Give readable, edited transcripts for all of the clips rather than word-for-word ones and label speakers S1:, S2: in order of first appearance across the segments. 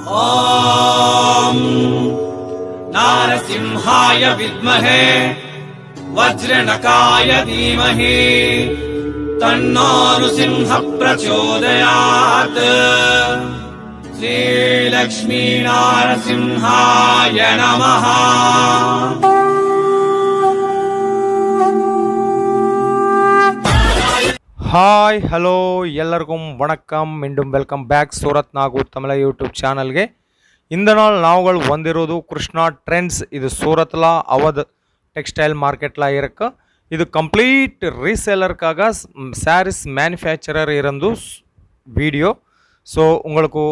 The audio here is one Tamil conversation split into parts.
S1: ॐ नारसिंहाय विद्महे वज्रनकाय धीमहि तन्नो नृसिंह प्रचोदयात्। श्रीलक्ष्मी नारसिंहाय नमः।
S2: ಹಾಯ್ ಹಲೋ ಎಲ್ಲರಿಗೂ ವಣಕಂ மீண்டும் வெல்கம் பேக் சூரத் நாகூர் தமிழ யூடியூப் சேனல்ಗೆ இந்த நாள் நாவுகள் வந்திருது கிருஷ்ணா ட்ரெண்ட்ஸ். இது சூரத்தில் அவத் டெக்ஸ்டைல் மார்க்கெட்டில் இருக்கு. இது கம்ப்ளீட் ரீசேலருக்காக சாரீஸ் மேனுஃபேக்சரர் இருந்து வீடியோ. ஸோ உங்களுக்கு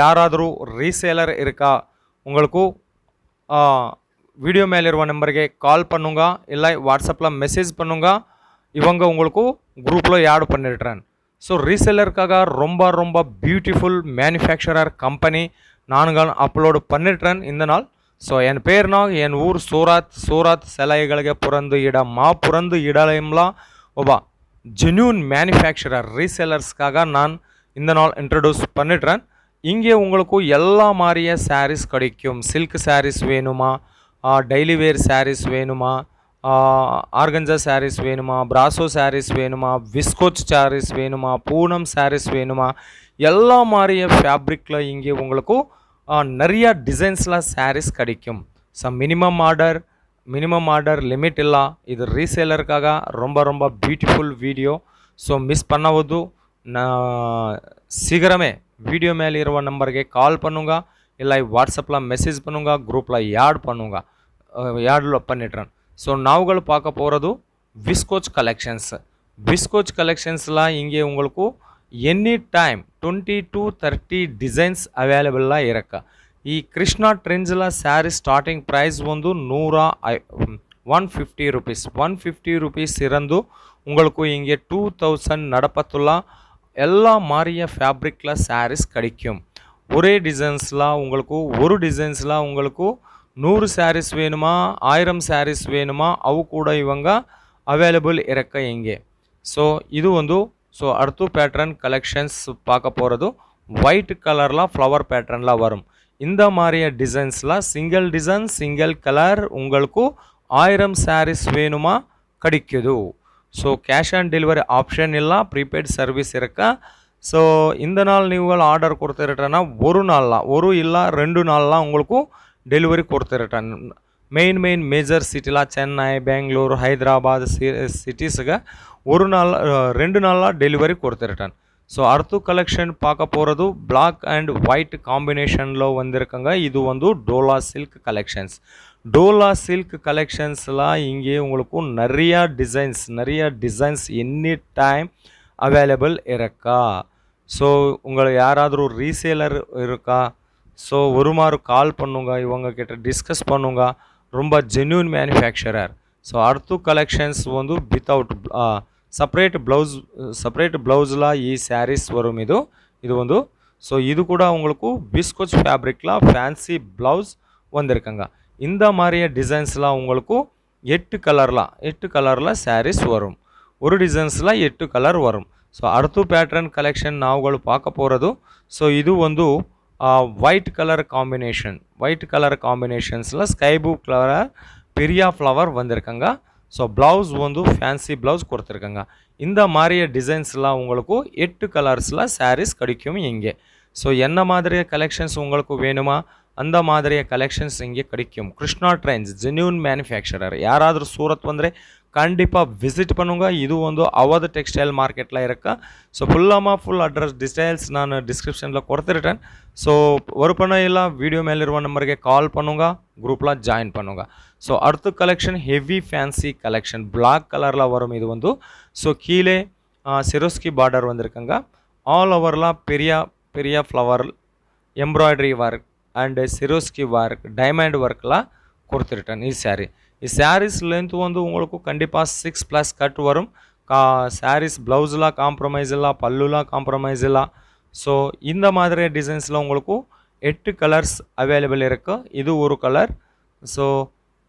S2: யாராದರೂ ரீசேலர் இருக்கா, உங்களுக்கு வீடியோ மேலிರುವ நம்பருக்கு கால் பண்ணுங்க, இல்லை வாட்ஸ்அப்பில் மெசேஜ் பண்ணுங்க. இவங்க உங்களுக்கு குரூப்பில் ஆட் பண்ணிடுறேன். ஸோ ரீசேலருக்காக ரொம்ப பியூட்டிஃபுல் மேனுஃபேக்சரர் கம்பெனி நானுங்கள் அப்லோடு பண்ணிடுறேன் இந்த நாள். ஸோ என் பேர்னா என் ஊர் ಸೂರತ್ ಸೆಲೆಗಳಿಗೆ புறந்து இடம்லாம் ಒಬ್ಬ ஜென்யூன் மேனுஃபேக்சரர் ரீசேலர்ஸ்க்காக நான் இந்த நாள் இன்ட்ரடியூஸ் பண்ணிடுறேன். இங்கே உங்களுக்கு எல்லா மாதிரியே சாரீஸ் கிடைக்கும். சில்க் சாரீஸ் வேணுமா, டெய்லி வேர் சாரீஸ் வேணுமா, ஆர்கன்ஜா சாரீஸ் வேணுமா, பிராசோ சாரீஸ் வேணுமா, விஸ்கோச் சாரீஸ் வேணுமா, பூனம் சாரீஸ் வேணுமா, எல்லா மாதிரியே ஃபேப்ரிக்கில் இங்கே உங்களுக்கு நிறைய டிசைன்ஸில் சாரீஸ் கிடைக்கும். ஸோ மினிமம் ஆர்டர் லிமிட் ಇಲ್ಲ. இது ரீசேலருக்காக ரொம்ப பியூட்டிஃபுல் வீடியோ. ஸோ மிஸ் பண்ணவது சீக்கிரமே வீடியோ மேலே இರುವ நம்பருக்கு கால் பண்ணுங்க, இல்லை வாட்ஸ்அப்பில் மெசேஜ் பண்ணுங்க, குரூப்பில் ஆட் பண்ணிடுறேன். ஸோ நாவுகள் பார்க்க போகிறது விஸ்கோச் கலெக்ஷன்ஸில் இங்கே உங்களுக்கு எனி டைம் 20 to 30 டிசைன்ஸ் அவைலபிளாக இருக்கு. ಈ கிருஷ்ணா ட்ரெண்ட்ஸில் சாரீ ஸ்டார்டிங் ப்ரைஸ் வந்து 150 rupees 150 rupees இருந்து உங்களுக்கு இங்கே 2000 நடப்பத்துள்ள எல்லா மாறிய ஃபேப்ரிக்கில் சாரீஸ் கிடைக்கும். ஒரே டிசைன்ஸில் உங்களுக்கு 100 சாரீஸ் வேணுமா, 1000 சாரீஸ் வேணுமா, அவு கூட இவங்க அவைலபிள் இருக்க இங்கே. ஸோ இது வந்து அடுத்த பேட்டர்ன் கலெக்ஷன்ஸ் பார்க்க போகிறது ஒயிட் கலரில் ஃப்ளவர் பேட்டர்னில் வரும். இந்த மாதிரிய டிசைன்ஸில் சிங்கிள் கலர் உங்களுக்கு 1000 சாரீஸ் வேணுமா கிடைக்குது. So cash on delivery option ಇಲ್ಲ, ப்ரீபெய்ட் சர்வீஸ் இருக்கா. ஸோ இந்த நாள் நீங்கள் ஆர்டர் கொடுத்துருட்டேன்னா ஒரு இல்லை 2 நாள்லாம் உங்களுக்கு டெலிவரி கொடுத்துருட்டேன். மெயின் மேஜர் சிட்டிலாம் சென்னை, பெங்களூர், ஹைதராபாத் சிட்டிஸுக்கு 2 நாளாக டெலிவரி கொடுத்துருட்டேன். ஸோ அடுத்த கலெக்ஷன் பார்க்க போகிறது பிளாக் அண்ட் ஒயிட் காம்பினேஷனில் வந்திருக்குங்க. இது வந்து டோலா சில்க் கலெக்ஷன்ஸில் இங்கே உங்களுக்கு நிறைய டிசைன்ஸ் எனி டைம் அவைலபிள் இருக்கா. ஸோ உங்களுக்கு யாராದರೂ ரீசேலர் இருக்கா, ஸோ ஒரு மாதிரி கால் பண்ணுங்க, இவங்க கிட்ட டிஸ்கஸ் பண்ணுங்க. ரொம்ப ஜென்யூன் மேனுஃபேக்சரர். ஸோ அடுத்த கலெக்ஷன்ஸ் வந்து வித்தவுட் செப்பரேட் ப்ளவுஸில் ಈ சாரீஸ் வரும். இது வந்து ஸோ இது கூட உங்களுக்கு பிஸ்கோச் ஃபேப்ரிக்கில் ஃபேன்சி ப்ளவுஸ் வந்திருக்குங்க. இந்த மாதிரியே டிசைன்ஸில் உங்களுக்கு 8 கலரில் சாரீஸ் வரும். ஒரு டிசைன்ஸில் 8 கலர் வரும். ஸோ அடுத்த பேட்டர்ன் கலெக்ஷன் நாவுಗಳು பார்க்க போகிறது. ஸோ இது வந்து ஒயிட் கலர் காம்பினேஷன்ஸில் ஸ்கை ப்ளூ கலர் பெரிய ஃப்ளவர் வந்திருக்காங்க. ஸோ ப்ளவுஸ் வந்து ஃபேன்சி ப்ளவுஸ் கொடுத்துருக்காங்க. இந்த மாதிரியே டிசைன்ஸ்லாம் உங்களுக்கு 8 கலர்ஸில் சாரீஸ் கிடைக்கும் இங்கே. ஸோ என்ன மாதிரியே கலெக்ஷன்ஸ் உங்களுக்கு வேணுமா அந்த மாதிரியே கலெக்ஷன்ஸ் இங்கே கிடைக்கும். Krishna trends genuine manufacturer. யாராದರೂ சூரத் வந்தே கண்டிப்பாக விசிட் பண்ணுங்க. இது வந்து அவத் டெக்ஸ்டைல் மார்க்கெட்டில் இருக்கா. ஸோ ஃபுல் அட்ரஸ் டீடைல்ஸ் நான் டிஸ்கிரிப்ஷனில் கொடுத்துருட்டேன். ஸோ ஒரு பண்ண இல்லை வீடியோ மேலிರುವ நம்பருக்கு கால் பண்ணுங்க, குரூப்பில் ஜாயின் பண்ணுங்க. ஸோ அடுத்த collection heavy fancy collection black கலரில் வரும். இது வந்து ஸோ கீழே சிரோஸ்கி பார்டர் வந்திருக்குங்க. ஆல் ஓவர்லாம் பெரிய flower embroidery work and சிரோஸ்கி work diamond ஒர்க்லாம் கொடுத்துருட்டேன். ಈ சாரீஸ் லென்த் வந்து உங்களுக்கு கண்டிப்பாக 6+ கட் வரும். சாரீஸ் ப்ளவுஸ்லாம் காம்ப்ரமைஸ் இல்லை, பல்லுலாம் காம்ப்ரமைஸ் இல்லை. ஸோ இந்த மாதிரி டிசைன்ஸில் உங்களுக்கு 8 கலர்ஸ் அவைலபிள் இருக்குது. இது ஒரு கலர். ஸோ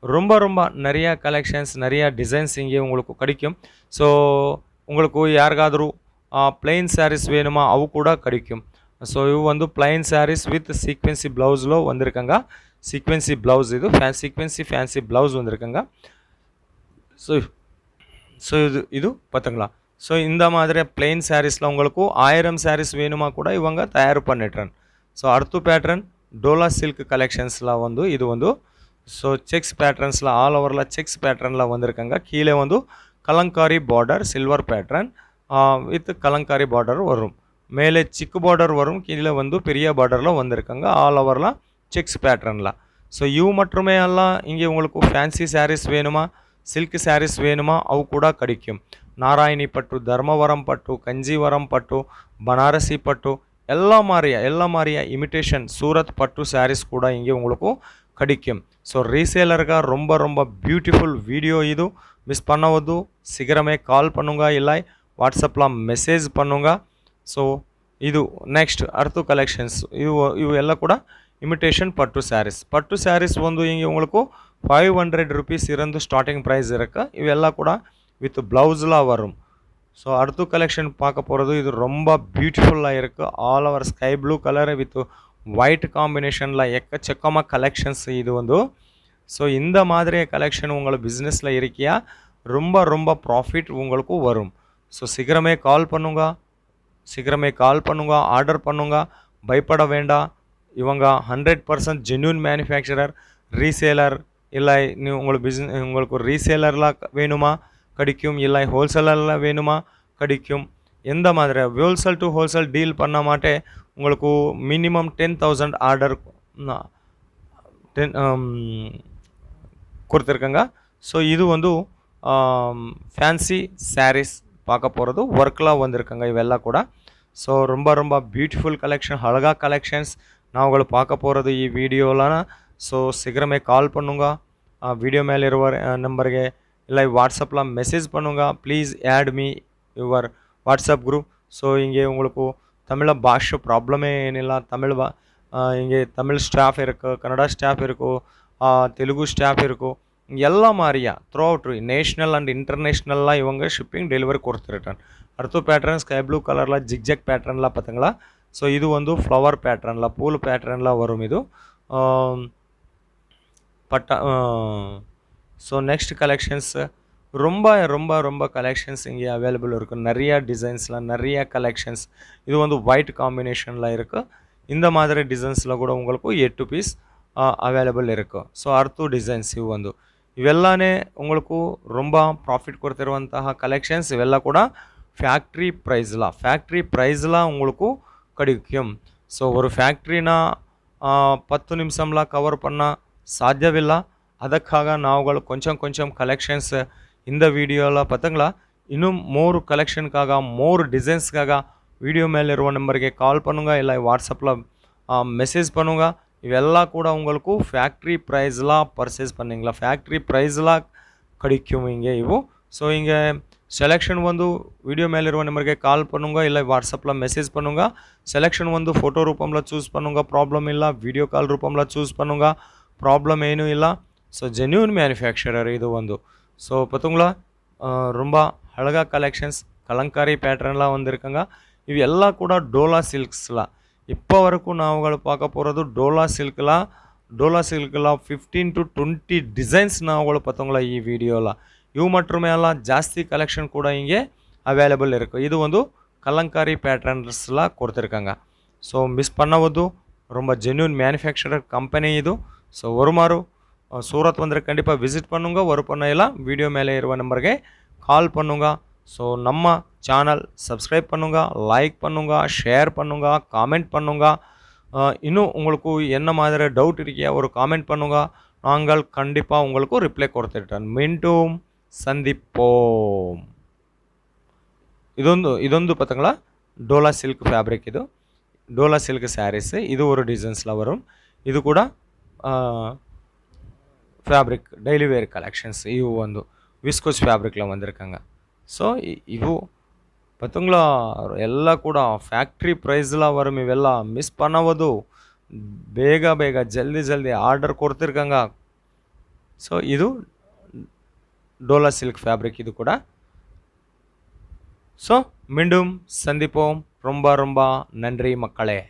S2: ரொம்ப நிறைய கலெக்ஷன்ஸ் நிறைய டிசைன்ஸ் இங்கே உங்களுக்கு கிடைக்கும். ஸோ உங்களுக்கு யாருக்காದರೂ plain sarees வேணுமா அவு கூட கிடைக்கும். ஸோ இவு வந்து பிளைன் சாரீஸ் வித் சீக்வென்சி ப்ளவுஸில் வந்திருக்காங்க. சீக்வென்சி ப்ளவுஸ் இது சீக்வென்சி ஃபேன்சி ப்ளவுஸ் வந்திருக்காங்க. ஸோ ஸோ இது பார்த்துங்களா. ஸோ இந்த மாதிரி பிளெயின் சாரீஸில் உங்களுக்கு 1000 சாரீஸ் வேணுமா கூட இவங்க தயார் பண்ணிடுறேன். ஸோ அடுத்த பேட்டர்ன் டோலா சில்க் கலெக்ஷன்ஸில் வந்து இது வந்து ஸோ செக்ஸ் பேட்டர்ன்ஸில் ஆல் ஓவரில் செக்ஸ் பேட்டர்னில் வந்திருக்காங்க. கீழே வந்து Kalamkari border silver pattern with Kalamkari border வரும். மேலே சிக்கு பார்டர் வரும், கீழே வந்து பெரிய பார்டரில் வந்திருக்காங்க. ஆல் ஓவரில் செக்ஸ் பேட்டர்னில். ஸோ இவு மட்டுமே எல்லாம் இங்கே உங்களுக்கு ஃபேன்சி சாரீஸ் வேணுமா, சில்க் சாரீஸ் வேணுமா ಅವು ಕೂಡ கிடைக்கும். நாராயணி பட்டு, தர்மவரம் பட்டு, கஞ்சிவரம் பட்டு, பனாரசி பட்டு எல்லா மாதிரியா இமிட்டேஷன் சூரத் பட்டு சாரீஸ் கூட இங்கே உங்களுக்கு கிடைக்கும். ஸோ ரீசேலருக்கா ரொம்ப ரொம்ப பியூட்டிஃபுல் வீடியோ இது. மிஸ் பண்ணவது சீக்கிரமே கால் பண்ணுங்க, இல்லை வாட்ஸ்அப்பில் மெசேஜ் பண்ணுங்க. ஸோ ಇದು ನೆಕ್ಸ್ಟ್ அடுத்த கலெக்ஷன்ஸ் ಇವು ಎಲ್ಲ ಕೂಡ இமிட்டேஷன் பட்டு சாரீஸ் வந்து இங்கே உங்களுக்கு 500 rupees இருந்து ஸ்டார்டிங் ப்ரைஸ் இருக்கு. இவெல்லாம் கூட வித் ப்ளவுஸில் வரும். ஸோ அடுத்த கலெக்ஷன் பார்க்க போகிறது இது ரொம்ப பியூட்டிஃபுல்லாக இருக்குது. All over sky blue colour with white காம்பினேஷனில் எக்கச்சக்கமாக கலெக்ஷன்ஸ் இது வந்து. ஸோ இந்த மாதிரி கலெக்ஷன் உங்கள் பிஸ்னஸில் இருக்கியா ரொம்ப ரொம்ப ப்ராஃபிட் உங்களுக்கு வரும். ஸோ சீக்கிரமே கால் பண்ணுங்க, ஆர்டர் பண்ணுங்க, பயப்பட வேண்டாம். இவங்க 100% ஜென்யூன் மேனுஃபேக்சரர், ரீசேலர். இல்லை உங்களுக்கு ரீசேலர்லாம் வேணுமா கிடைக்கும், இல்லை ஹோல்சேலர்லாம் வேணுமா கிடைக்கும். எந்த மாதிரி ஹோல்சேல் டு ஹோல்சேல் டீல் பண்ண மாட்டே உங்களுக்கு மினிமம் 10,000 ஆர்டர் கொடுத்துருக்காங்க. ஸோ இது வந்து ஃபேன்சி சாரீஸ் பார்க்க போகிறது ஒர்க்லாம் வந்திருக்காங்க இவெல்லாம் கூட. ஸோ ரொம்ப ரொம்ப பியூட்டிஃபுல் கலெக்ஷன், அழகா கலெக்ஷன்ஸ் நாங்கள் பார்க்க போகிறது ಈ ವಿಡಿಯೋಲನ. ಸೊ ಸೀಕ್ರಮೇ ಕಾಲ್ பண்ணுங்க, வீடியோ மேலே ಇರುವ ನಂಬರ್ಗೆ இல்லை வாட்ஸ்அப்பில் மெசேஜ் பண்ணுங்க. Please add me your WhatsApp group. So இங்கே உங்களுக்கு தமிழ பாஷை ப்ராப்ளமே ಏನಿಲ್ಲ. இங்கே தமிழ் ஸ்டாஃப் இருக்குது, கன்னடா ஸ்டாஃப் இருக்கும், தெலுங்கு ஸ்டாஃப் இருக்கும். ಎಲ್ಲ ಮಾರಿಯಾ ಥ್ರೂ ಔಟ್ ನೇಷನಲ್ ಆ್ಯಂಡ್ ಇಂಟರ್ನೇஷ்னல்லாம் இவங்க ஷிப்பிங் டெலிவரி கொடுத்துருட்டேன். அடுத்த பேட்டர்ன் ஸ்கை ப்ளூ கலரில் ஜிக்ஜாக் பேட்டர்ன்லாம் பார்த்துங்களா. ஸோ இது வந்து ஃப்ளவர் பேட்டர்னில் பூல் பேட்டர்னில் வரும் இது ஸோ நெக்ஸ்ட் கலெக்ஷன்ஸ் ரொம்ப ரொம்ப ரொம்ப கலெக்ஷன்ஸ் இங்கே அவைலபிள் இருக்குது. நிறையா டிசைன்ஸில் நிறைய கலெக்ஷன்ஸ். இது வந்து ஒயிட் காம்பினேஷனில் இருக்குது. இந்த மாதிரி டிசைன்ஸில் கூட உங்களுக்கு 8 பீஸ் ಅವೇಲೇಬಲ್ ಇರುತ್ತೆ. ಸೊ ಅರ್ಥ ಡಿಸೈನ್ಸ್ ಇವೆಲ್ಲನೇ உங்களுக்கு ரொம்ப ப்ராஃபிட் கொடுத்துருವಂತಹ கலெக்ஷன்ஸ். ಇವೆಲ್ಲ ಕೂಡ ಫ್ಯಾಕ್ಟ್ರಿ ಪ್ರೈಸ್ಲ உங்களுக்கு கிடைக்கும். ஸோ ஒரு ஃபேக்ட்ரினா 10 நிமிஷம்ல கவர் பண்ண சாத்தியவில்லை. ಅದಕ್ಕಾக ನಾವುಗಳು ಕೊಂಚ ಕಲೆಕ್ಷನ್ಸ್ இந்த வீடியோவில் பார்த்துங்களா. இன்னும் மோர் கலெக்ஷனுக்காக மோர் டிசைன்ஸ்க்காக வீடியோ மேலே ಇರುವ ನಂಬರ್ಗೆ ಕಾಲ್ பண்ணுங்க, இல்லை வாட்ஸ்அப்பில் மெசேஜ் பண்ணுங்க. இவெல்லாம் கூட உங்களுக்கு ஃபேக்ட்ரி ப்ரைஸ்லாம் பர்ச்சேஸ் பண்ணிங்களா, ஃபேக்ட்ரி ப்ரைஸ்லாம் கிடைக்கும் இங்கே ಇವು. ஸோ இங்கே செலெக்ஷன் வந்து வீடியோ மேலே ಇರುವ ನಂಬರ್ಗೆ ಕಾಲ್ பண்ணுங்க, இல்லை வாட்ஸ்அப்பில் மெசேஜ் பண்ணுங்க. செலெக்ஷன் வந்து ஃபோட்டோ ரூபமில் சூஸ் பண்ணுங்க, ப்ராப்ளம் இல்லை. வீடியோ கால் ரூபமில் சூஸ் பண்ணுங்க, ப்ராப்ளம் ಏನೂ ಇಲ್ಲ. ஸோ ஜென்யூன் மேனுஃபேக்சரர் இது வந்து. ஸோ பார்த்துங்களா ரொம்ப அழகா கலெக்ஷன்ஸ் கலங்காரி பேட்டர்ன்லாம் வந்திருக்காங்க. இவு எல்லாம் கூட டோலா சில்க்ஸ்லாம். இப்போ வரைக்கும் நாங்கள் பார்க்க போகிறது டோலா சில்க்லாம் 15 to 20 டிசைன்ஸ் நாங்கள் பார்த்தோங்களா ಈ வீடியோவில். ಇವು மட்டுமே எல்லாம் ಜಾಸ್ತಿ கலெக்ஷன் கூட இங்கே அவைலபிள் இருக்குது. இது வந்து கலங்காரி பேட்டர்ன்ஸ்லாம் கொடுத்துருக்காங்க. ஸோ மிஸ் பண்ணவது ரொம்ப ஜென்யூன் மேனுஃபேக்சரர் கம்பெனி இது. ஸோ ஒரு மாறு சூரத் வந்து கண்டிப்பாக விசிட் பண்ணுங்க. ஒரு பண்ணையெல்லாம் வீடியோ மேலே இರುವ நம்பருக்கு கால் பண்ணுங்க. ஸோ நம்ம சேனல் சப்ஸ்கிரைப் பண்ணுங்க, லைக் பண்ணுங்க, ஷேர் பண்ணுங்க, காமெண்ட் பண்ணுங்க. இன்னும் உங்களுக்கு என்ன மாதிரி டவுட் இருக்கியா ஒரு காமெண்ட் பண்ணுங்க. நாங்கள் கண்டிப்பாக உங்களுக்கு ரிப்ளை கொடுத்துட்டேன். மீண்டும் சந்திப்போம். ಇದೊಂದು பார்த்தங்களா ಡೋಲಾ ಸಿಲ್ಕ್ ಫ್ಯಾಬ್ರಿಕ್. ಇದು ಡೋಲಾ ಸಿಲ್ಕ್ ಸ್ಯಾರೀಸ್. ಇದು ஒரு டிசைன்ஸில் வரும். இது கூட ಫ್ಯಾಬ್ರಿಕ್ ಡೈಲಿ ವೇರ್ ಕಲೆಕ್ಷನ್ಸ್. ಇವು ಒಂದು ವಿಸ್ಕೋಸ್ ಫ್ಯಾಬ್ರಿಕ್ல வந்திருக்காங்க. ஸோ ಇವು பார்த்தங்களா ಎಲ್ಲ ಕೂಡ ಫ್ಯಾಕ್ಟ್ರಿ ಪ್ರೈಸ್லாம் வரும். ಇವೆಲ್ಲ ಮಿಸ್ பண்ணவது ಬೇಗ ಜಲ್ದಿ ಆರ್ಡರ್ ಕೊಡ್ತಿರ್ಕಂಗ. ஸோ ಇದು டோலா சில்க் ஃபேப்ரிக் இது கூட. ஸோ மீண்டும் சந்திப்போம். ரொம்ப நன்றி மக்களே.